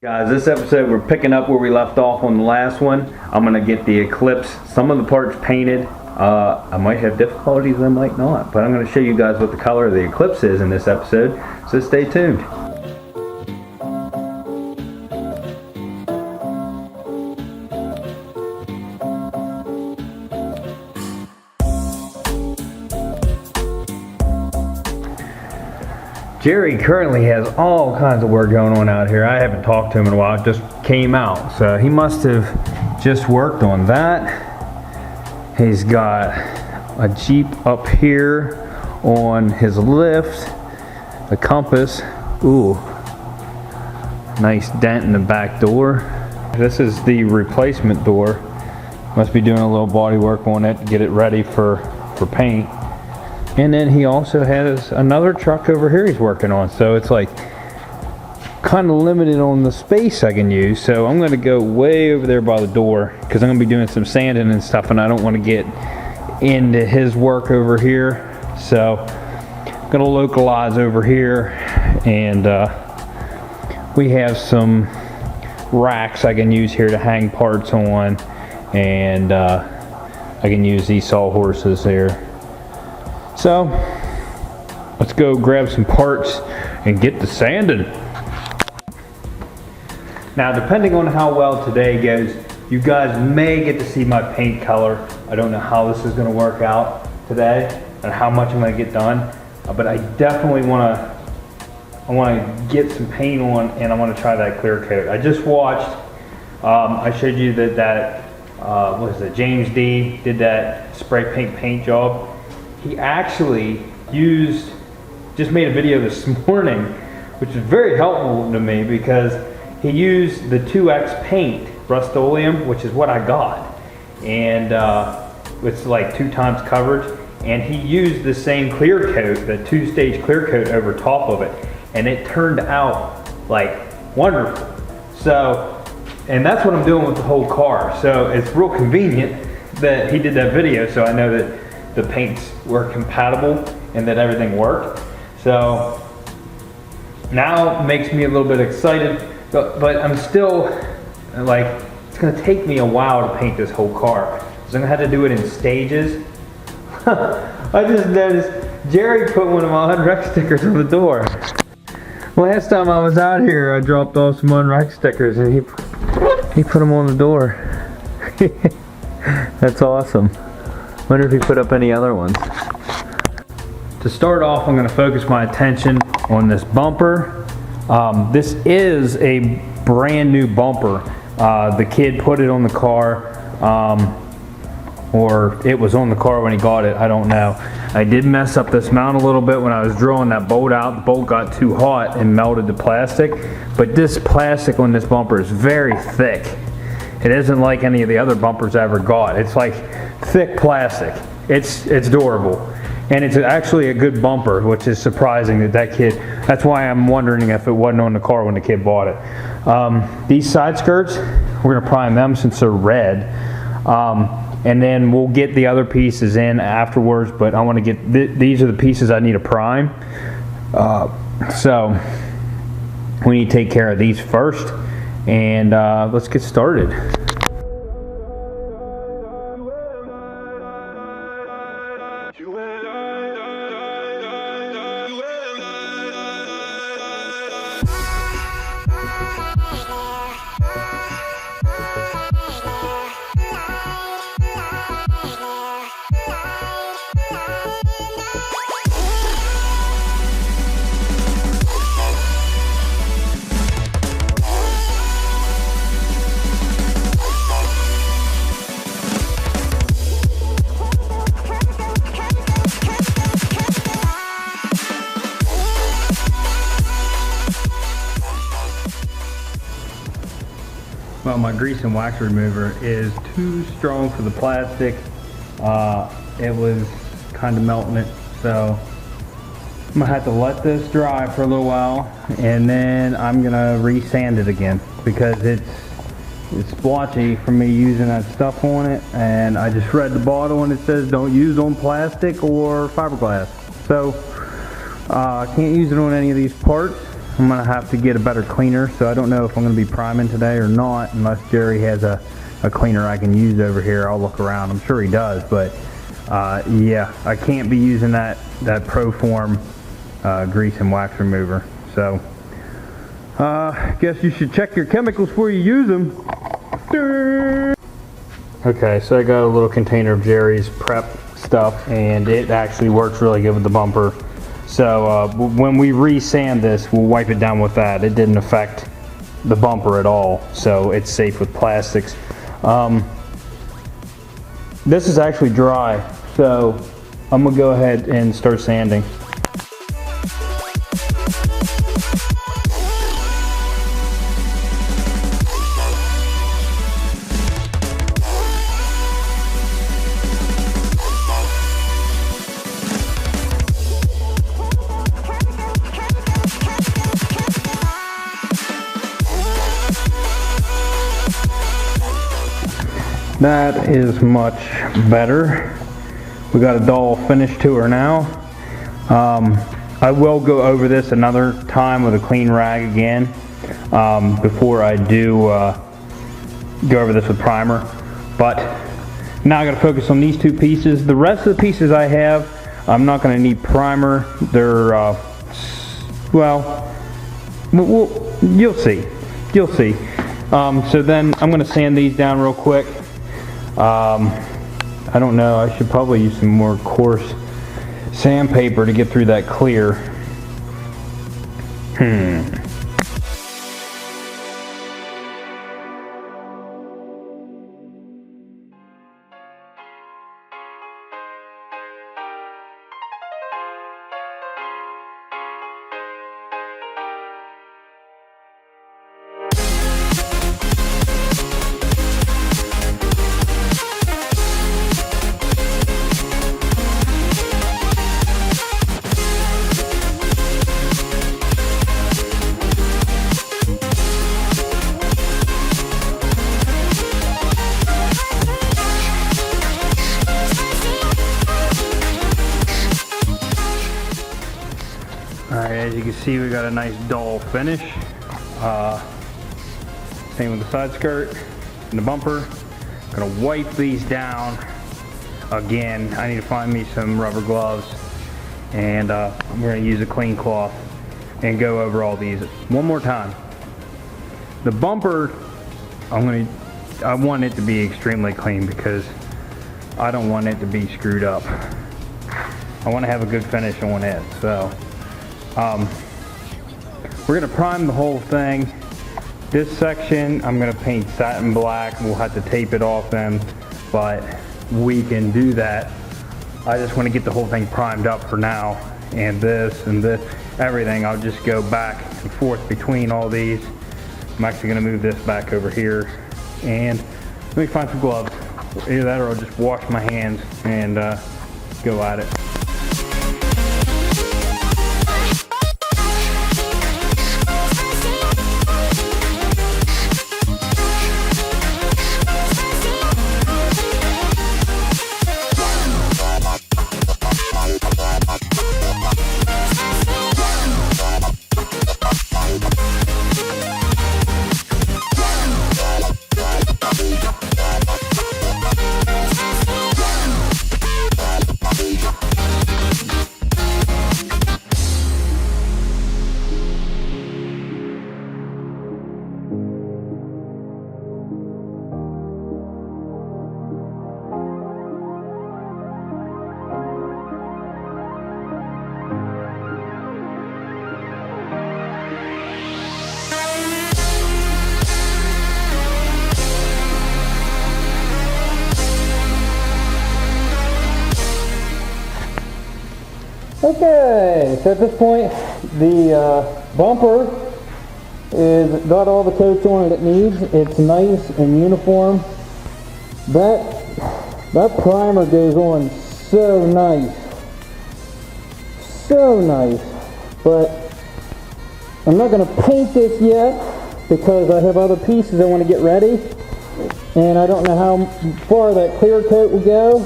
Guys, this episode we're picking up where we left off on the last one. I'm going to get the Eclipse, some of the parts painted. I might have difficulties, I might not, but I'm going to show you guys what the color of the Eclipse is in this episode, so stay tuned. Jerry currently has all kinds of work going on out here. I haven't talked to him in a while. It just came out. So he must have just worked on that. He's got a Jeep up here on his lift. A compass. Ooh. Nice dent in the back door. This is the replacement door. Must be doing a little body work on it to get it ready for paint. And then he also has another truck over here he's working on. So it's like kind of limited on the space I can use. So I'm going to go way over there by the door because I'm going to be doing some sanding and stuff, and I don't want to get into his work over here. So I'm going to localize over here, and we have some racks I can use here to hang parts on, and I can use these sawhorses there. So, let's go grab some parts and get to sanding. Now, depending on how well today goes, you guys may get to see my paint color. I don't know how this is going to work out today and how much I'm going to get done, but I definitely want to get some paint on, and I want to try that clear coat. I just watched, I showed you that what is it, James D did that spray paint job. He actually just made a video this morning, which is very helpful to me because he used the 2X paint, Rust-Oleum, which is what I got. And it's like 2 times coverage. And he used the same clear coat, the 2-stage clear coat over top of it. And it turned out like wonderful. So, and that's what I'm doing with the whole car. So it's real convenient that he did that video, so I know that the paints were compatible and that everything worked. So now it makes me a little bit excited, but I'm still like, it's gonna take me a while to paint this whole car. So I'm gonna have to do it in stages. I just noticed Jerry put one of my Unwrecked stickers on the door. Last time I was out here, I dropped off some Unwrecked stickers and he put them on the door. That's awesome. Wonder if he put up any other ones. To start off, I'm going to focus my attention on this bumper. This is a brand new bumper. The kid put it on the car, or it was on the car when he got it, I don't know. I did mess up this mount a little bit when I was drilling that bolt out. The bolt got too hot and melted the plastic, but this plastic on this bumper is very thick. It isn't like any of the other bumpers I ever got. It's like thick plastic. It's durable, and it's actually a good bumper, which is surprising that kid. That's why I'm wondering if it wasn't on the car when the kid bought it. These side skirts, we're gonna prime them since they're red, and then we'll get the other pieces in afterwards. But I want to get these are the pieces I need to prime. So we need to take care of these first, and let's get started. Well, my grease and wax remover is too strong for the plastic. It was kind of melting it, so I'm gonna have to let this dry for a little while, and then I'm gonna re-sand it again because it's splotchy from me using that stuff on it. And I just read the bottle and it says don't use on plastic or fiberglass, so I can't use it on any of these parts. I'm gonna have to get a better cleaner, so I don't know if I'm gonna be priming today or not, unless Jerry has a cleaner I can use over here. I'll look around. I'm sure he does, but yeah, I can't be using that Proform grease and wax remover. So guess you should check your chemicals before you use them. Okay, so I got a little container of Jerry's prep stuff, and it actually works really good with the bumper. So when we re-sand this, we'll wipe it down with that. It didn't affect the bumper at all, so it's safe with plastics. This is actually dry, so I'm gonna go ahead and start sanding. That is much better. We got a dull finish to her now. I will go over this another time with a clean rag again before I do go over this with primer. But now I got to focus on these two pieces. The rest of the pieces I have, I'm not going to need primer. They're well, you'll see. You'll see. So then I'm going to sand these down real quick. I don't know, I should probably use some more coarse sandpaper to get through that clear. Alright, as you can see, we got a nice dull finish. Same with the side skirt and the bumper. Gonna wipe these down again. I need to find me some rubber gloves, and I'm gonna use a clean cloth and go over all these one more time. The bumper, I want it to be extremely clean because I don't want it to be screwed up. I want to have a good finish on it. So we're going to prime the whole thing. This section I'm going to paint satin black. We'll have to tape it off then, but we can do that. I just want to get the whole thing primed up for now, and this, everything. I'll just go back and forth between all these. I'm actually going to move this back over here, and let me find some gloves. Either that or I'll just wash my hands and go at it. Okay, so at this point, the bumper is got all the coats on it needs. It's nice and uniform. That primer goes on so nice. So nice. But I'm not going to paint this yet because I have other pieces I want to get ready. And I don't know how far that clear coat will go.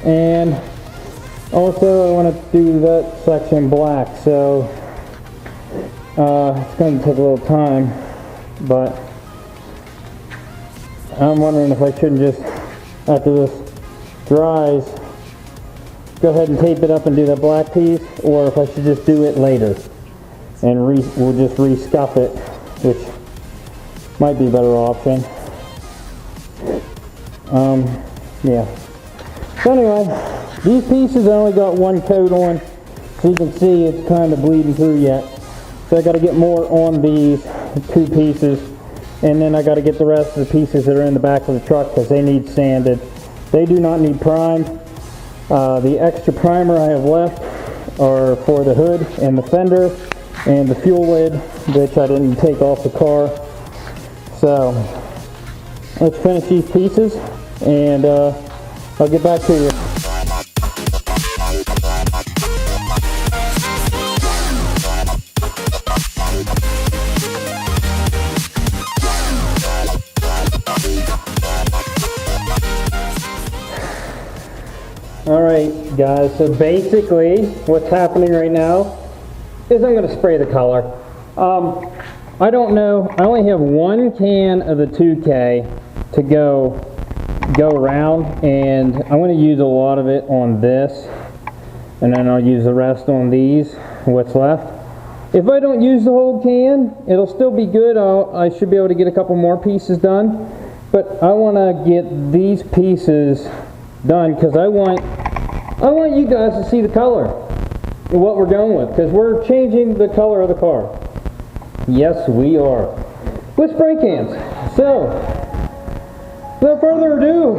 And also I want to do that section black. So It's going to take a little time, but I'm wondering if I shouldn't just, after this dries, go ahead and tape it up and do the black piece, or if I should just do it later and we'll just re-scuff it, which might be a better option. Yeah. So anyway, these pieces I only got one coat on, so you can see it's kind of bleeding through yet. So I got to get more on these two pieces, and then I got to get the rest of the pieces that are in the back of the truck because they need sanded. They do not need primed. The extra primer I have left are for the hood and the fender and the fuel lid, which I didn't take off the car. So let's finish these pieces, and I'll get back to you. Alright guys, so basically what's happening right now is I'm going to spray the color. I don't know, I only have one can of the 2K to go around, and I'm going to use a lot of it on this, and then I'll use the rest on these, what's left. If I don't use the whole can, it'll still be good. I should be able to get a couple more pieces done, but I want to get these pieces done because I want you guys to see the color and what we're going with, because we're changing the color of the car. Yes, we are, with spray cans. So without further ado,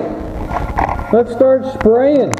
let's start spraying.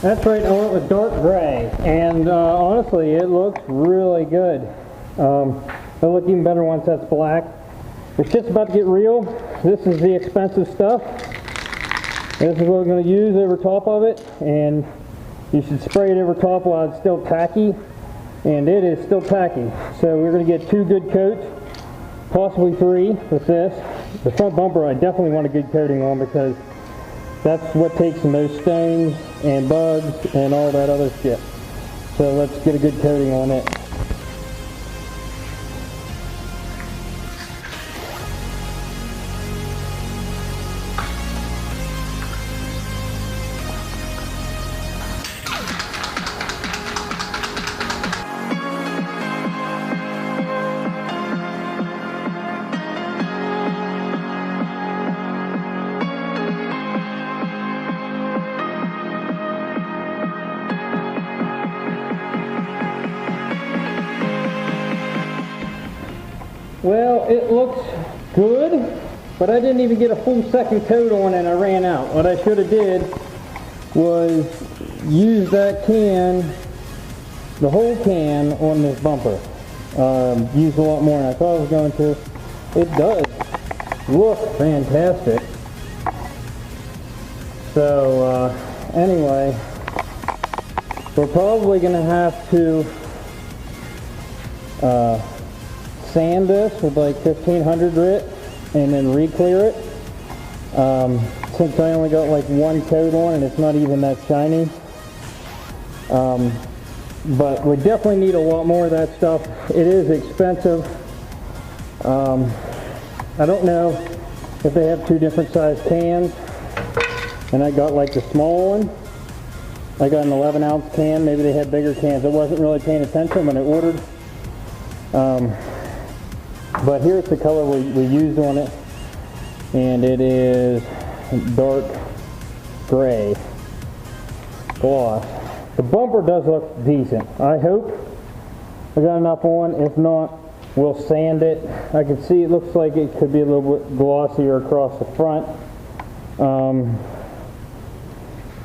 That's right, I went with dark gray, and honestly it looks really good. It'll look even better once that's black. It's just about to get real. This is the expensive stuff. This is what we're going to use over top of it, and you should spray it over top while it's still tacky, and it is still tacky. So we're going to get 2 good coats, possibly 3 with this. The front bumper I definitely want a good coating on because that's what takes the most stones and bugs and all that other shit. So let's get a good coating on it. Well, it looks good, but I didn't even get a full second coat on and I ran out. What I should have did was use that can, the whole can on this bumper. Used a lot more than I thought I was going to. It does look fantastic. So anyway, we're probably going to have to sand this with like 1500 grit and then re-clear it. Since I only got like one coat on and it's not even that shiny. But we definitely need a lot more of that stuff. It is expensive. I don't know if they have two different size cans. And I got like the small one. I got an 11-ounce can. Maybe they had bigger cans. I wasn't really paying attention when I ordered. But here's the color we used on it. And it is dark gray gloss. The bumper does look decent. I hope I got enough on. If not, we'll sand it. I can see it looks like it could be a little bit glossier across the front.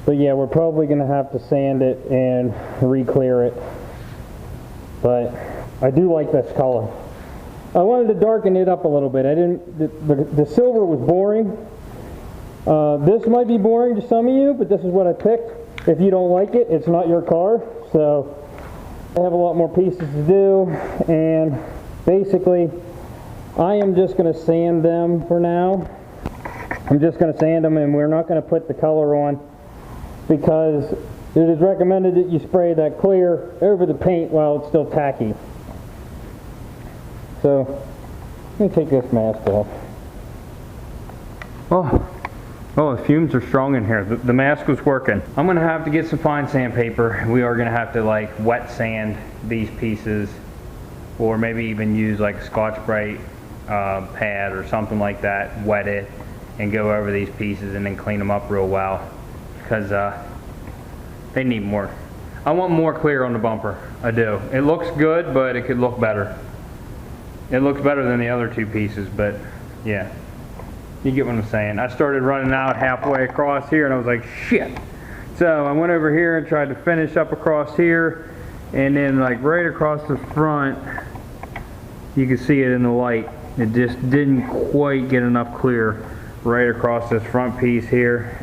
But yeah, we're probably going to have to sand it and re-clear it. But I do like this color. I wanted to darken it up a little bit. I didn't. The silver was boring. This might be boring to some of you, but this is what I picked. If you don't like it, it's not your car. So I have a lot more pieces to do, and basically I am just going to sand them for now. I'm just going to sand them, and we're not going to put the color on because it is recommended that you spray that clear over the paint while it's still tacky. So let me take this mask off. Oh, the fumes are strong in here. The mask was working. I'm gonna have to get some fine sandpaper. We are gonna have to like wet sand these pieces, or maybe even use like a Scotch-Brite pad or something like that, wet it and go over these pieces and then clean them up real well, because they need more. I want more clear on the bumper. I do. It looks good, but it could look better. It looks better than the other two pieces, but yeah. You get what I'm saying. I started running out halfway across here and I was like, shit. So I went over here and tried to finish up across here, and then like right across the front, you can see it in the light. It just didn't quite get enough clear right across this front piece here.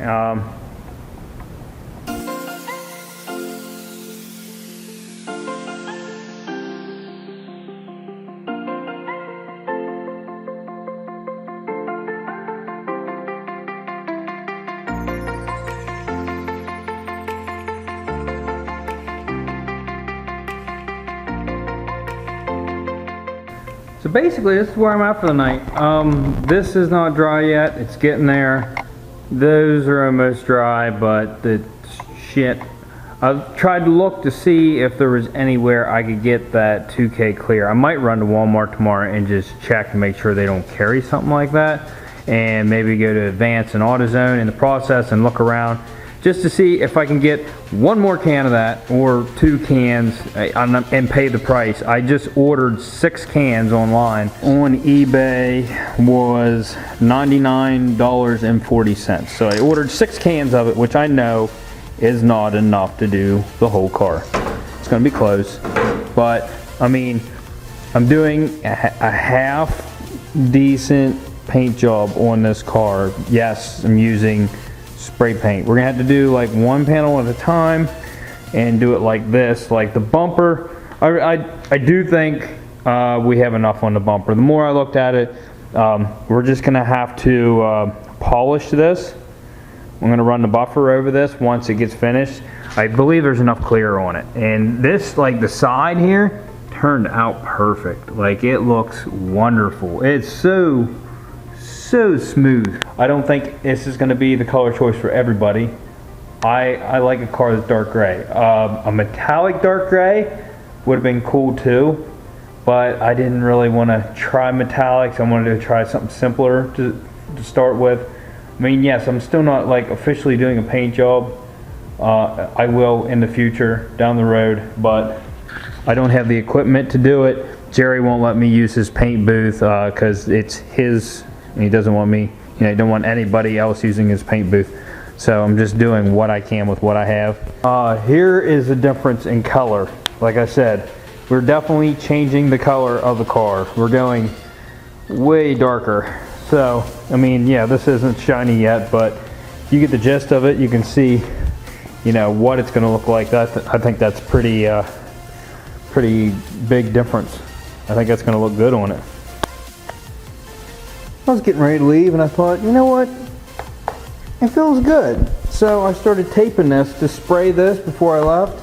So basically, this is where I'm at for the night. This is not dry yet. It's getting there. Those are almost dry, but the shit. I've tried to look to see if there was anywhere I could get that 2K clear. I might run to Walmart tomorrow and just check to make sure they don't carry something like that, and maybe go to Advance and AutoZone in the process and look around just to see if I can get one more can of that or 2 cans and pay the price. I just ordered 6 cans online. On eBay was $99.40. So I ordered 6 cans of it, which I know is not enough to do the whole car. It's gonna be close, but I mean, I'm doing a half decent paint job on this car. Yes, I'm using spray paint. We're gonna have to do like one panel at a time and do it like this. Like the bumper, I do think we have enough on the bumper. The more I looked at it, we're just gonna have to polish this. I'm gonna run the buffer over this once it gets finished. I believe there's enough clear on it, and this, like the side here, turned out perfect. Like it looks wonderful. It's so smooth. I don't think this is going to be the color choice for everybody. I like a car that's dark gray. A metallic dark gray would have been cool too, but I didn't really want to try metallics. I wanted to try something simpler to start with. I mean, yes, I'm still not like officially doing a paint job. I will in the future down the road, but I don't have the equipment to do it Jerry won't let me use his paint booth because it's his, and he doesn't want me, he don't want anybody else using his paint booth. So I'm just doing what I can with what I have. Here is the difference in color. Like I said, we're definitely changing the color of the car. We're going way darker. So, I mean, yeah, this isn't shiny yet, but you get the gist of it. You can see, what it's gonna look like. I think that's pretty big difference. I think that's gonna look good on it. I was getting ready to leave and I thought, you know what? It feels good. So I started taping this to spray this before I left.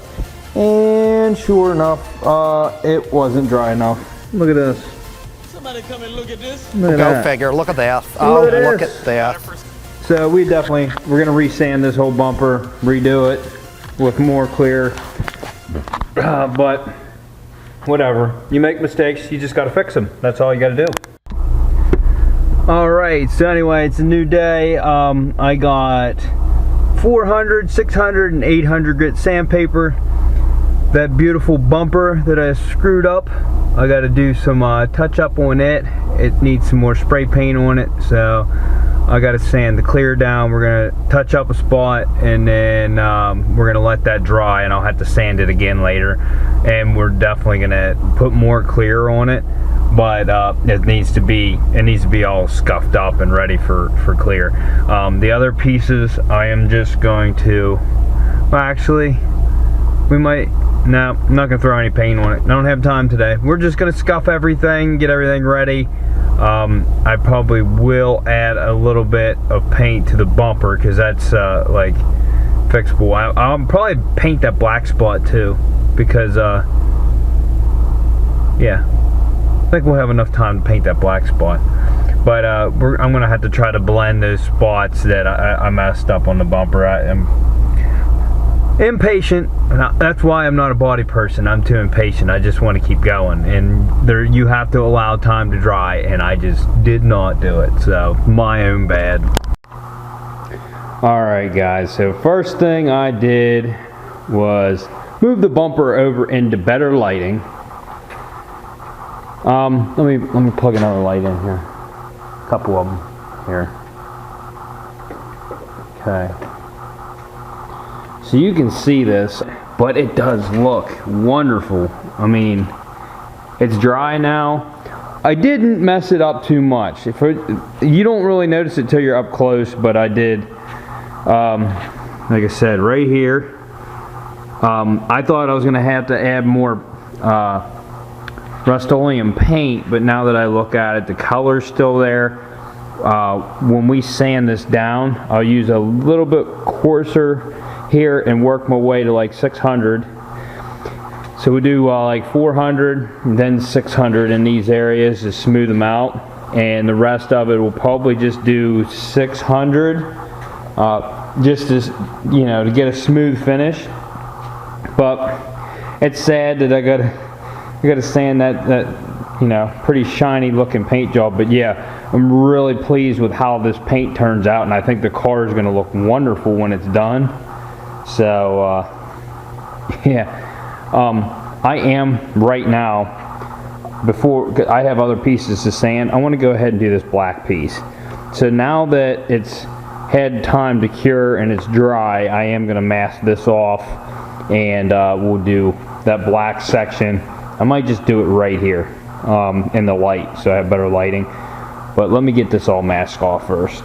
And sure enough, it wasn't dry enough. Look at this. Somebody come and look at this. Go figure. Look at that. Oh, look at that. So we're gonna resand this whole bumper, redo it with more clear. But whatever. You make mistakes, you just gotta fix them. That's all you gotta do. Alright, so anyway, it's a new day. I got 400, 600, and 800 grit sandpaper. That beautiful bumper that I screwed up, I got to do some touch up on it. It needs some more spray paint on it, so I got to sand the clear down. We're going to touch up a spot, and then we're going to let that dry, and I'll have to sand it again later. And we're definitely going to put more clear on it, but it needs to be all scuffed up and ready for clear. The other pieces I am just going to, well, actually we might, no, I'm not gonna throw any paint on it. I don't have time today. We're just gonna scuff everything, get everything ready. I probably will add a little bit of paint to the bumper because that's like fixable. I'll probably paint that black spot too because yeah, I think we'll have enough time to paint that black spot. But I'm gonna have to try to blend those spots that I messed up on the bumper. I am impatient. That's why I'm not a body person. I'm too impatient. I just want to keep going, and you have to allow time to dry, and I just did not do it. So my own bad. Alright guys, so first thing I did was move the bumper over into better lighting. Let me plug another light in here. A couple of them here. Okay. So you can see this, but it does look wonderful. I mean, it's dry now. I didn't mess it up too much. You don't really notice it till you're up close, but I did. Like I said, right here. I thought I was gonna have to add more Rust-Oleum paint, but now that I look at it, the color's still there. When we sand this down, I'll use a little bit coarser here and work my way to like 600. So we do like 400 and then 600 in these areas to smooth them out, and the rest of it will probably just do 600 just as, to get a smooth finish. But it's sad that I gotta sand that pretty shiny looking paint job. But yeah, I'm really pleased with how this paint turns out, and I think the car is going to look wonderful when it's done. So yeah, I am right now, before I have other pieces to sand, I want to go ahead and do this black piece. So now that it's had time to cure and it's dry, I am going to mask this off, and we'll do that black section. I might just do it right here in the light so I have better lighting. But let me get this all masked off first.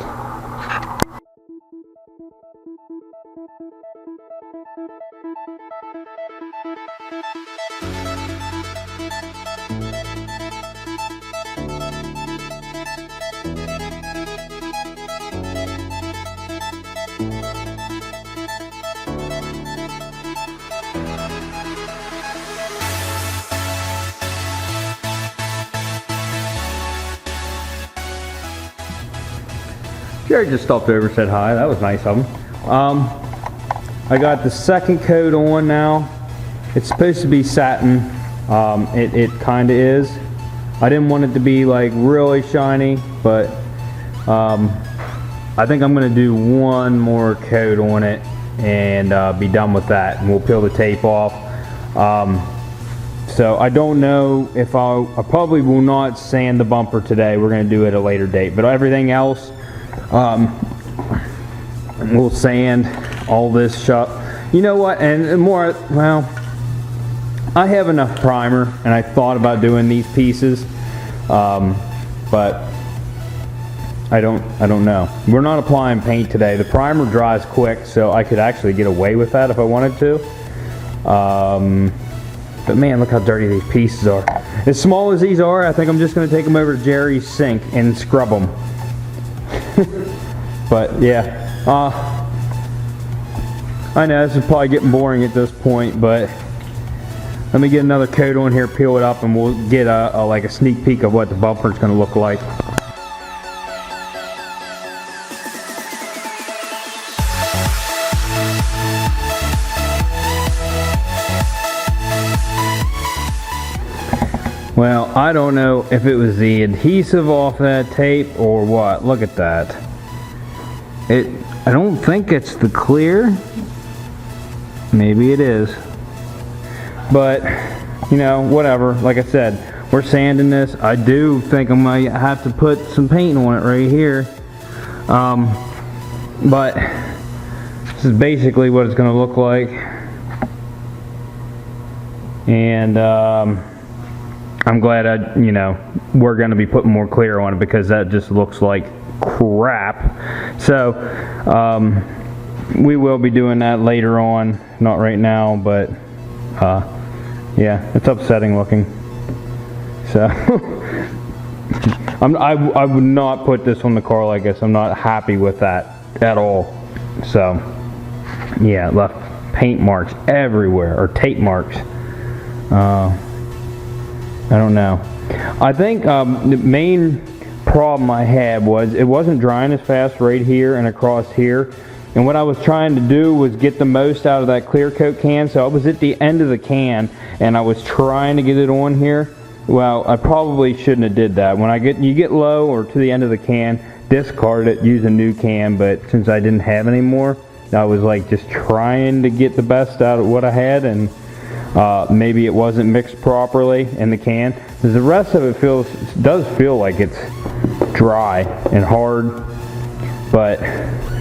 Jerry just stopped over and said hi. That was nice of him. I got the second coat on now. It's supposed to be satin. It kind of is. I didn't want it to be like really shiny, but I think I'm going to do one more coat on it and be done with that. And we'll peel the tape off. So I don't know if I probably will not sand the bumper today. We're going to do it at a later date. But everything else, we'll sand all this shut. You know what? And more, well, I have enough primer, and I thought about doing these pieces, but I don't know. We're not applying paint today. The primer dries quick, so I could actually get away with that if I wanted to. But man, look how dirty these pieces are. As small as these are, I think I'm just going to take them over to Jerry's sink and scrub them. But yeah, I know this is probably getting boring at this point, but let me get another coat on here, peel it up, and we'll get like a sneak peek of what the bumper is going to look like. Well, I don't know if it was the adhesive off that tape or what. Look at that. I don't think it's the clear. Maybe it is. But, you know, whatever. Like I said, we're sanding this. I do think I might have to put some paint on it right here. But this is basically what it's going to look like. And I'm glad we're going to be putting more clear on it, because that just looks like crap. So we will be doing that later on, not right now, but yeah, it's upsetting looking. So I would not put this on the car like this. I'm not happy with that at all. So yeah, left paint marks everywhere, or tape marks. I don't know. I think the main problem I had was it wasn't drying as fast right here and across here. And what I was trying to do was get the most out of that clear coat can. So I was at the end of the can and I was trying to get it on here. Well, I probably shouldn't have did that. When you get low or to the end of the can, discard it, use a new can. But since I didn't have any more, I was like just trying to get the best out of what I had, and maybe it wasn't mixed properly in the can. Because the rest of it does feel like it's dry and hard. But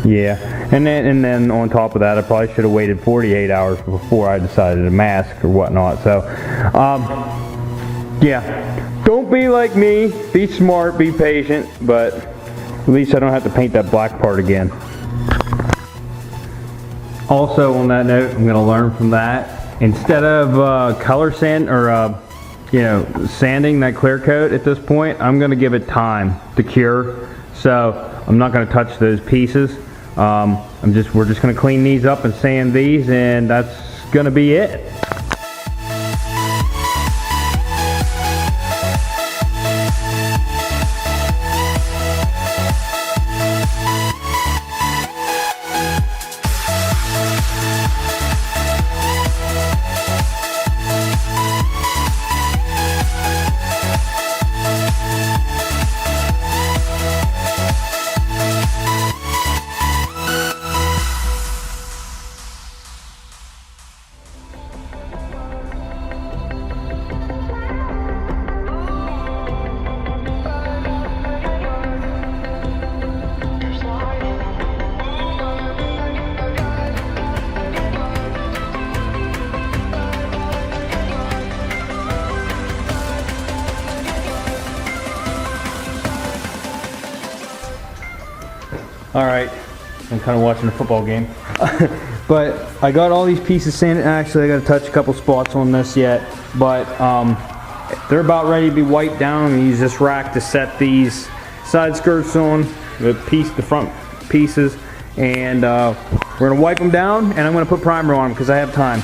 yeah, and then on top of that, I probably should have waited 48 hours before I decided to mask or whatnot. So yeah, don't be like me. Be smart, be patient, but at least I don't have to paint that black part again. Also, on that note, I'm going to learn from that. Instead of color sand or sanding that clear coat at this point, I'm going to give it time to cure. So I'm not going to touch those pieces. We're just going to clean these up and sand these, and that's going to be it. Alright, I'm kind of watching a football game. But I got all these pieces sanded. Actually, I got to touch a couple spots on this yet. But they're about ready to be wiped down. I'm going to use this rack to set these side skirts on, the front pieces. And we're going to wipe them down, and I'm going to put primer on them because I have time.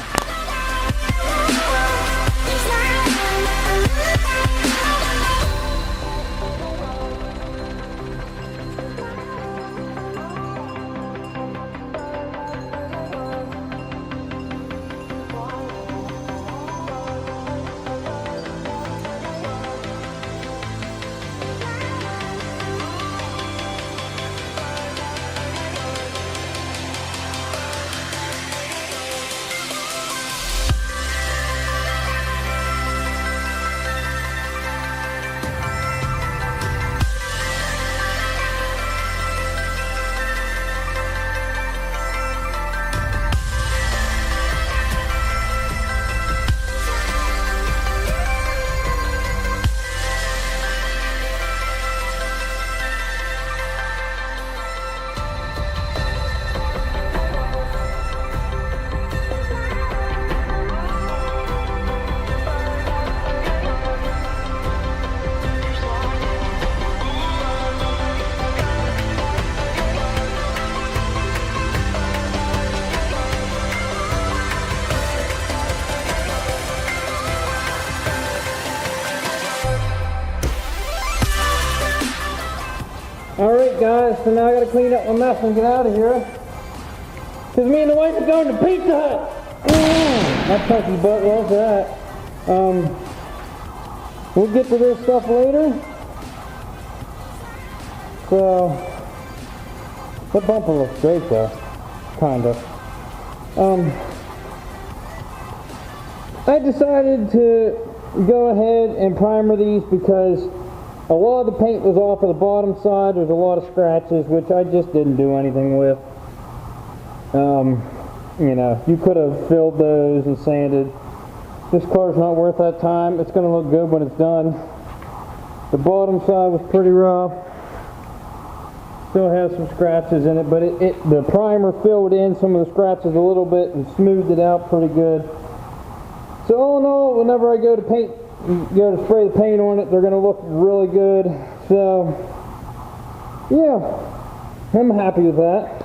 Alright guys, so now I gotta clean up my mess and get out of here. Cause me and the wife are going to Pizza Hut! My chunky butt loves that. We'll get to this stuff later. So, the bumper looks great though. Kinda. I decided to go ahead and primer these because a lot of the paint was off of the bottom side. There's a lot of scratches, which I just didn't do anything with. You know, you could have filled those and sanded. This car's not worth that time. It's going to look good when it's done. The bottom side was pretty rough. Still has some scratches in it, but the primer filled in some of the scratches a little bit and smoothed it out pretty good. So all in all, whenever I go to spray the paint on it, they're going to look really good. So, yeah, I'm happy with that.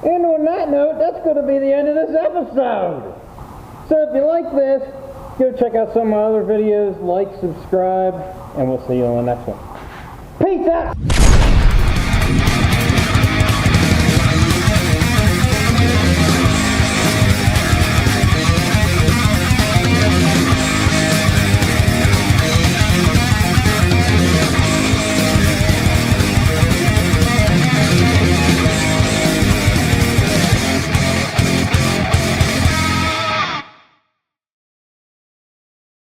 And on that note, that's going to be the end of this episode. So if you like this, go check out some of my other videos, like, subscribe, and we'll see you on the next one. Peace out!